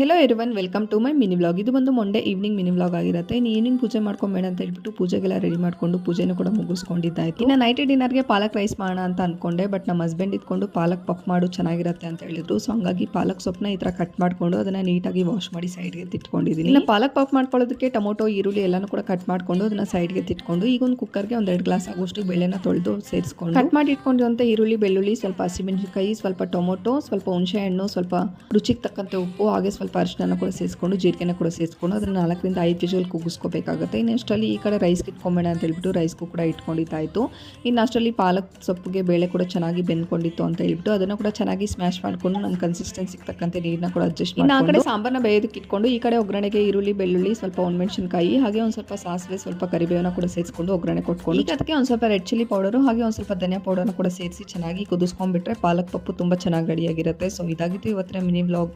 Hello everyone, welcome to my mini vlog. ಇದು ಬಂದು Monday evening mini vlog ಆಗಿರುತ್ತೆ. Evening ಪೂಜೆ ಮಾಡ್ಕೊಂಬೇಡ ಅಂತ ಹೇಳ್ಬಿಟ್ಟು ಪೂಜೆಗೆಲ್ಲ ರೆಡಿ ಮಾಡ್ಕೊಂಡು ಪೂಜೆನೂ ಕೂಡ ಮುಗಿಸ್ಕೊಂಡಿದ್ದಾಯ್ತು. ಇನ್ನು ನೈಟ್ ಡಿನ್ನರ್ಗೆ ಪಾಲಕ್ ರೈಸ್ ಮಾಡೋಣ ಅಂತ ಅನ್ಕೊಂಡೆ, ಬಟ್ ನಮ್ಮ ಹಸ್ಬೆಂಡ್ ಇದ್ಕೊಂಡು ಪಾಲಕ್ ಪಫ್ ಮಾಡು ಚೆನ್ನಾಗಿರುತ್ತೆ ಅಂತ ಹೇಳಿದ್ರು. ಸೊ ಹಂಗಾಗಿ ಪಾಲಕ್ ಸೊಪ್ಪನ್ನ ಈ ಥರ ಕಟ್ ಮಾಡ್ಕೊಂಡು ಅದನ್ನ ನೀಟಾಗಿ ವಾಶ್ ಮಾಡಿ ಸೈಡ್ಗೆ ತಿಟ್ಕೊಂಡಿದ್ದೀನಿ. ಇನ್ನು ಪಾಲಕ್ ಪಫ್ ಮಾಡ್ಕೊಳ್ಳೋದಕ್ಕೆ ಟೊಮೊಟೊ, ಈರುಳ್ಳಿ ಎಲ್ಲಾನು ಕೂಡ ಕಟ್ ಮಾಡ್ಕೊಂಡು ಅದನ್ನ ಸೈಡ್ಗೆ ತಿಟ್ಕೊಂಡು ಈಗ ಒಂದು ಕುಕ್ಕರ್ಗೆ ಒಂದು 2 ಗ್ಲಾಸ್ ಆಗುವಷ್ಟು ಬೇಳೆನ ತೊಳೆದು ಸೇರಿಸ್ಕೊಂಡು ಕಟ್ ಮಾಡಿ ಇಟ್ಕೊಂಡಿರುವಂಥ ಈರುಳ್ಳಿ, ಬೆಳ್ಳುಳ್ಳಿ, ಸ್ವಲ್ಪ ಹಸಿಮೆಣಸಿನಕಾಯಿ, ಸ್ವಲ್ಪ ಟೊಮೊಟೊ, ಸ್ವಲ್ಪ ಹುಣಸೆ ಹಣ್ಣು, ಸ್ವಲ್ಪ ರುಚಿಗೆ ತಕ್ಕಂತೆ ಉಪ್ಪು, ಹಾಗೆ ಸ್ವಲ್ಪ ಅರಿಶಿನ ಕೂಡ ಸೇರಿಸ್ಕೊಂಡು ಜೀರಿಗೆನ ಕೂಡ ಸೇರಿಸ್ಕೊಂಡು ಅದನ್ನ 4 ರಿಂದ 5 ವಿಷಲ್ ಕೂಗಿಸ್ಕೋಬೇಕಾಗುತ್ತೆ. ಇನ್ನು ಅಷ್ಟರಲ್ಲಿ ಈ ಕಡೆ ರೈಸ್ ಇಟ್ಕೊಂಬೇಡ ಅಂತ ಹೇಳ್ಬಿಟ್ಟು ರೈಸ್ಗೂ ಕೂಡ ಇಟ್ಕೊಂಡಿದ್ದಾಯಿತು. ಇನ್ನು ಅಷ್ಟರಲ್ಲಿ ಪಾಲಕ್ ಸೊಪ್ಪಿಗೆ ಬೇಳೆ ಕೂಡ ಚೆನ್ನಾಗಿ ಬೆಂದ್ಕೊಂಡಿತ್ತು ಅಂತ ಹೇಳ್ಬಿಟ್ಟು ಅದನ್ನು ಕೂಡ ಚೆನ್ನಾಗಿ ಸ್ಮ್ಯಾಶ್ ಮಾಡಿಕೊಂಡು ನಮ್ಮ ಕನ್ಸಿಸ್ಟೆನ್ಸಿಗೆ ತಕ್ಕಂತೆ ನೀರನ್ನ ಕೂಡ ಅಡ್ಜಸ್ಟ್ ಮಾಡಿ ಆ ಕಡೆ ಸಾಂಬಾರನ್ನ ಬೇಯೋದಕ್ಕೆ ಇಟ್ಕೊಂಡು ಈ ಕಡೆ ಒಗ್ಗರಣೆಗೆ ಈರುಳ್ಳಿ, ಬೆಳ್ಳುಳ್ಳಿ, ಸ್ವಲ್ಪ ಒಣಮೆಣಸಿನಕಾಯಿ, ಹಾಗೆ ಒಂದು ಸ್ವಲ್ಪ ಸಾಸಿವೆ, ಸ್ವಲ್ಪ ಕರಿಬೇವನ್ನ ಕೂಡ ಸೇರಿಸ್ಕೊಂಡು ಒಗ್ಗರಣೆ ಕೊಟ್ಕೊಂಡು ಅದಕ್ಕೆ ಒಂದು ಸ್ವಲ್ಪ ರೆಡ್ ಚಿಲ್ಲಿ ಪೌಡರು ಹಾಗೆ ಒಂದು ಸ್ವಲ್ಪ ಧನಿಯಾ ಪೌಡರ್ನ ಕೂಡ ಸೇರಿಸಿ ಚೆನ್ನಾಗಿ ಕುದಿಸ್ಕೊಂಡ್ಬಿಟ್ರೆ ಪಾಲಕ್ ಪಪ್ಪು ತುಂಬ ಚೆನ್ನಾಗಿ ರೆಡಿಯಾಗಿರುತ್ತೆ. ಸೊ ಇದಾಗಿತ್ತು ಇವತ್ತಿನ ಮಿನಿ ವ್ಲಾಗ್.